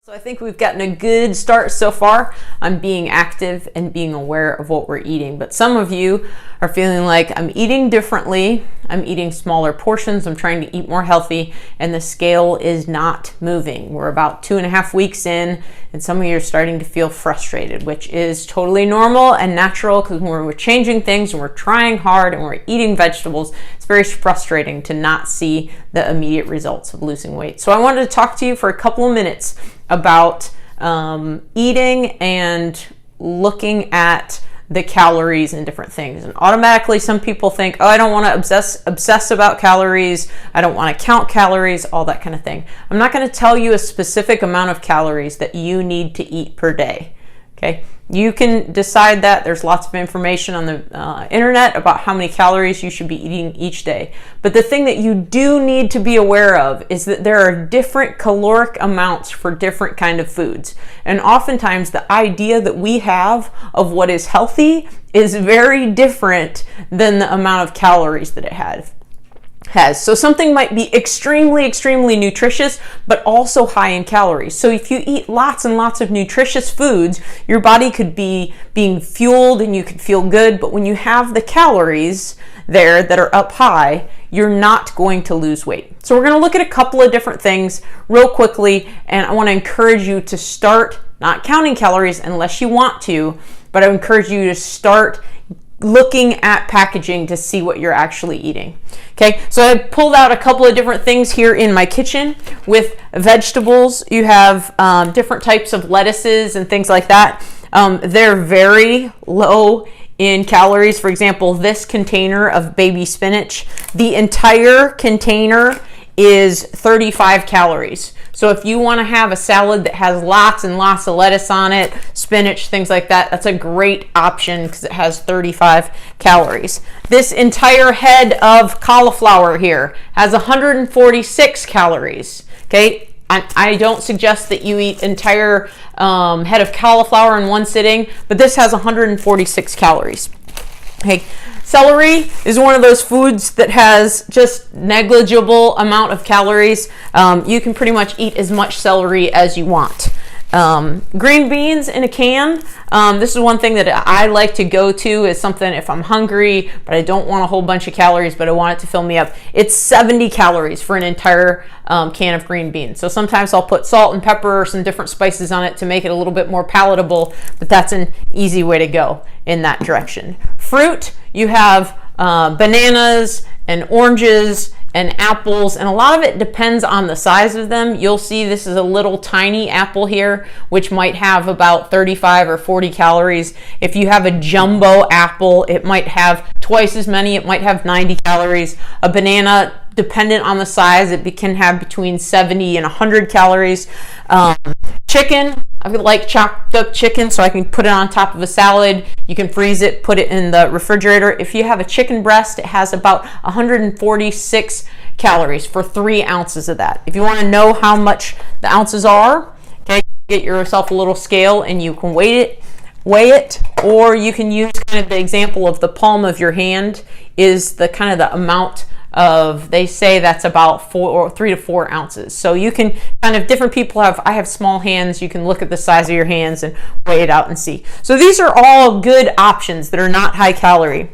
So I think we've gotten a good start so far on being active and being aware of what we're eating. But some of you are feeling like I'm eating differently, I'm eating smaller portions, I'm trying to eat more healthy, and the scale is not moving. We're about 2.5 weeks in, and some of you are starting to feel frustrated, which is totally normal and natural, because when we're changing things and we're trying hard and we're eating vegetables, it's very frustrating to not see the immediate results of losing weight. So I wanted to talk to you for a couple of minutes about eating and looking at the calories and different things. And automatically some people think, oh, I don't want to obsess about calories, I don't want to count calories, all that kind of thing. I'm not going to tell you a specific amount of calories that you need to eat per day. Okay, you can decide that. There's lots of information on the internet about how many calories you should be eating each day. But the thing that you do need to be aware of is that there are different caloric amounts for different kind of foods. And oftentimes the idea that we have of what is healthy is very different than the amount of calories that it has. So something might be extremely nutritious, but also high in calories. So if you eat lots and lots of nutritious foods, your body could be being fueled and you could feel good. But when you have the calories there that are up high, you're not going to lose weight. So we're going to look at a couple of different things real quickly. And I want to encourage you to start not counting calories unless you want to, but I encourage you to start looking at packaging to see what you're actually eating. Okay, so I pulled out a couple of different things here in my kitchen with vegetables. You have different types of lettuces and things like that. They're very low in calories. For example, this container of baby spinach, the entire container is 35 calories. So if you want to have a salad that has lots and lots of lettuce on it, spinach, things like that, that's a great option because it has 35 calories. This entire head of cauliflower here has 146 calories. Okay, I don't suggest that you eat entire head of cauliflower in one sitting, but this has 146 calories. Okay. Celery is one of those foods that has just negligible amount of calories. You can pretty much eat as much celery as you want. Green beans in a can. This is one thing that I like to go to is something if I'm hungry, but I don't want a whole bunch of calories, but I want it to fill me up. It's 70 calories for an entire can of green beans. So sometimes I'll put salt and pepper or some different spices on it to make it a little bit more palatable, but that's an easy way to go in that direction. Fruit, you have bananas and oranges and apples, and a lot of it depends on the size of them. You'll see this is a little tiny apple here, which might have about 35 or 40 calories. If you have a jumbo apple, it might have twice as many. It might have 90 calories. A banana, dependent on the size, it can have between 70 and 100 calories. Chicken, I like chopped up chicken so I can put it on top of a salad. You can freeze it, put it in the refrigerator. If you have a chicken breast, it has about 146 calories for 3 ounces of that. If you want to know how much the ounces are, okay, get yourself a little scale and you can weigh it, or you can use kind of the example of the palm of your hand is the kind of the amount of, they say that's about 3 to 4 ounces. So you can kind of, different people have, I have small hands, you can look at the size of your hands and weigh it out and see. So these are all good options that are not high calorie.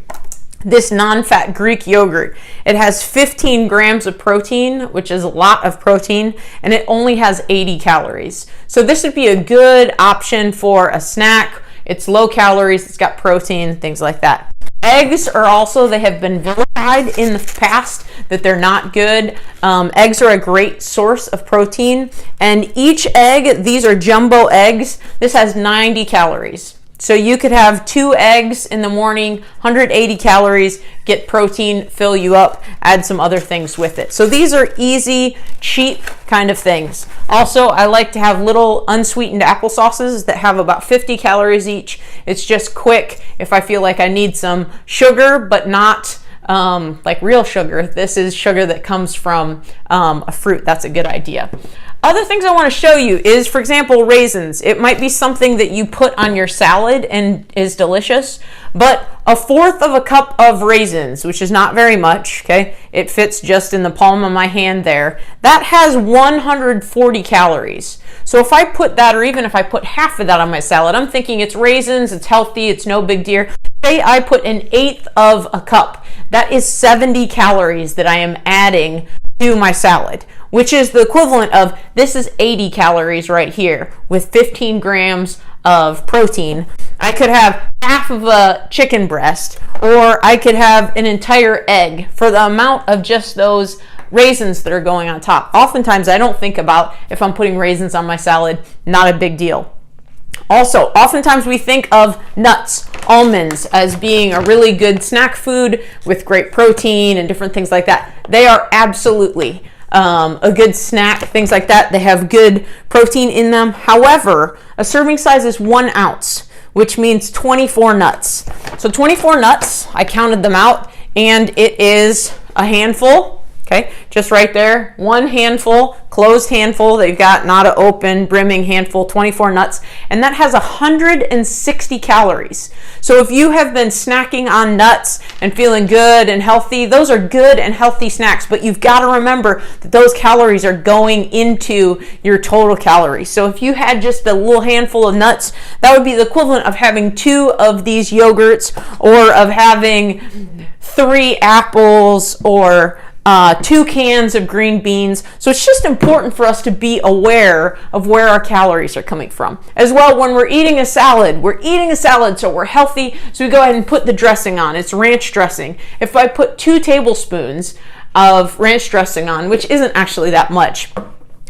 This non-fat Greek yogurt, it has 15 grams of protein, which is a lot of protein, and it only has 80 calories. So this would be a good option for a snack. It's low calories, it's got protein, things like that. Eggs are also, they have been vilified in the past that they're not good. Eggs are a great source of protein, and each egg, these are jumbo eggs, this has 90 calories. So you could have 2 eggs in the morning, 180 calories, get protein, fill you up, add some other things with it. So these are easy, cheap kind of things. Also, I like to have little unsweetened apple sauces that have about 50 calories each. It's just quick if I feel like I need some sugar, but not like real sugar. This is sugar that comes from a fruit. That's a good idea. Other things I want to show you is, for example, raisins. It might be something that you put on your salad and is delicious, but 1/4 of a cup of raisins, which is not very much, okay? It fits just in the palm of my hand there. That has 140 calories. So if I put that, or even if I put half of that on my salad, I'm thinking it's raisins, it's healthy, it's no big deal. Say I put 1/8 of a cup. That is 70 calories that I am adding to my salad, which is the equivalent of, this is 80 calories right here with 15 grams of protein. I could have half of a chicken breast, or I could have an entire egg for the amount of just those raisins that are going on top. Oftentimes I don't think about if I'm putting raisins on my salad, not a big deal. Also, oftentimes we think of nuts, almonds, as being a really good snack food with great protein and different things like that. They are absolutely a good snack, things like that. They have good protein in them. However, a serving size is 1 ounce, which means 24 nuts. So 24 nuts, I counted them out, and it is a handful. Okay, just right there, 1 handful, closed handful that you've got, not an open, brimming handful, 24 nuts, and that has 160 calories. So if you have been snacking on nuts and feeling good and healthy, those are good and healthy snacks, but you've got to remember that those calories are going into your total calories. So if you had just a little handful of nuts, that would be the equivalent of having 2 of these yogurts, or of having 3 apples, or 2 cans of green beans. So it's just important for us to be aware of where our calories are coming from. As well, when we're eating a salad, so we're healthy, so we go ahead and put the dressing on. It's ranch dressing. If I put 2 tablespoons of ranch dressing on, which isn't actually that much,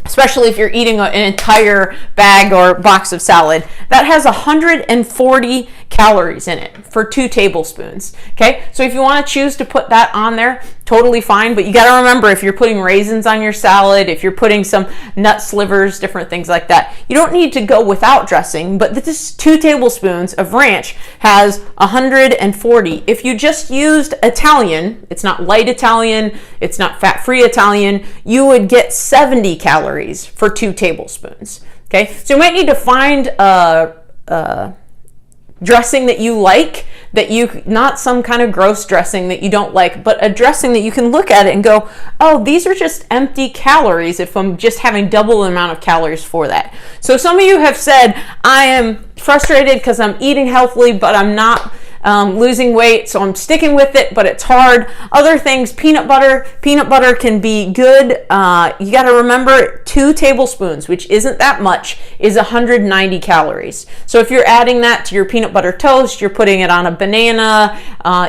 especially if you're eating an entire bag or box of salad, that has 140 calories in it for 2 tablespoons. Okay, so if you want to choose to put that on there, totally fine, but you got to remember, if you're putting raisins on your salad, if you're putting some nut slivers, different things like that, you don't need to go without dressing, but this 2 tablespoons of ranch has 140. If you just used Italian, it's not light Italian, it's not fat-free Italian, you would get 70 calories for 2 tablespoons. Okay, so you might need to find a dressing that you like, not some kind of gross dressing that you don't like, but a dressing that you can look at it and go, oh, these are just empty calories if I'm just having double the amount of calories for that. So some of you have said, I am frustrated because I'm eating healthily, but I'm not losing weight, so I'm sticking with it, but it's hard. Other things, peanut butter can be good. You got to remember 2 tablespoons, which isn't that much, is 190 calories. So if you're adding that to your peanut butter toast, you're putting it on a banana,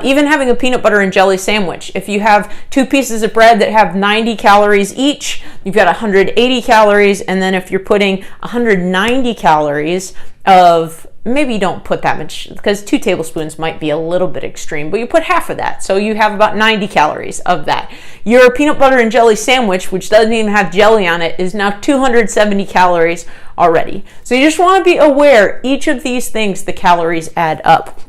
even having a peanut butter and jelly sandwich. If you have 2 pieces of bread that have 90 calories each, you've got 180 calories, and then if you're putting 190 calories of, maybe you don't put that much, because 2 tablespoons might be a little bit extreme, but you put half of that, so you have about 90 calories of that. Your peanut butter and jelly sandwich, which doesn't even have jelly on it, is now 270 calories already. So you just want to be aware, each of these things, the calories add up.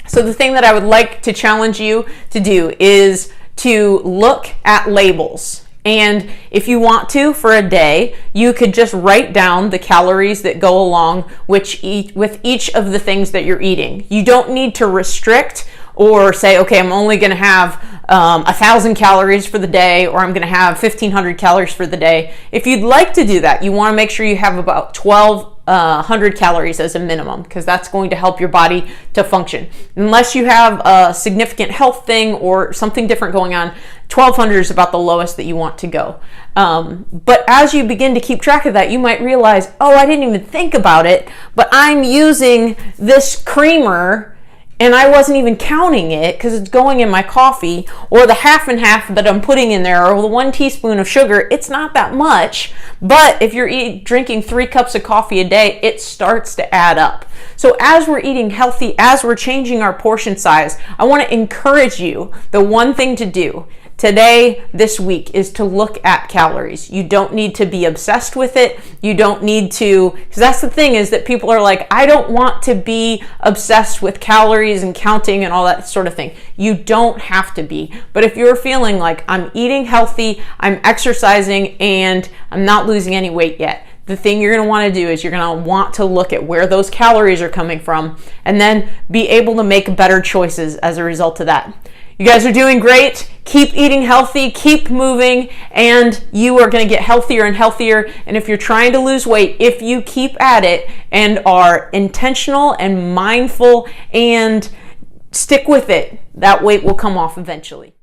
So the thing that I would like to challenge you to do is to look at labels. And if you want to, for a day, you could just write down the calories that go along with each of the things that you're eating. You don't need to restrict or say, okay, I'm only going to have 1,000 calories for the day, or I'm going to have 1,500 calories for the day. If you'd like to do that, you want to make sure you have about 1,200 calories as a minimum, because that's going to help your body to function. Unless you have a significant health thing or something different going on, 1,200 is about the lowest that you want to go. But as you begin to keep track of that, you might realize, oh, I didn't even think about it, but I'm using this creamer and I wasn't even counting it because it's going in my coffee, or the half and half that I'm putting in there, or the 1 teaspoon of sugar. It's not that much, but if you're drinking 3 cups of coffee a day, it starts to add up. So as we're eating healthy, as we're changing our portion size, I want to encourage you, the one thing to do, today, this week, is to look at calories. You don't need to be obsessed with it. You don't need to, because that's the thing, is that people are like, I don't want to be obsessed with calories and counting and all that sort of thing. You don't have to be. But if you're feeling like I'm eating healthy, I'm exercising, and I'm not losing any weight yet, the thing you're going to want to do is you're going to want to look at where those calories are coming from and then be able to make better choices as a result of that. You guys are doing great. Keep eating healthy, keep moving, and you are going to get healthier and healthier. And if you're trying to lose weight, if you keep at it and are intentional and mindful and stick with it, that weight will come off eventually.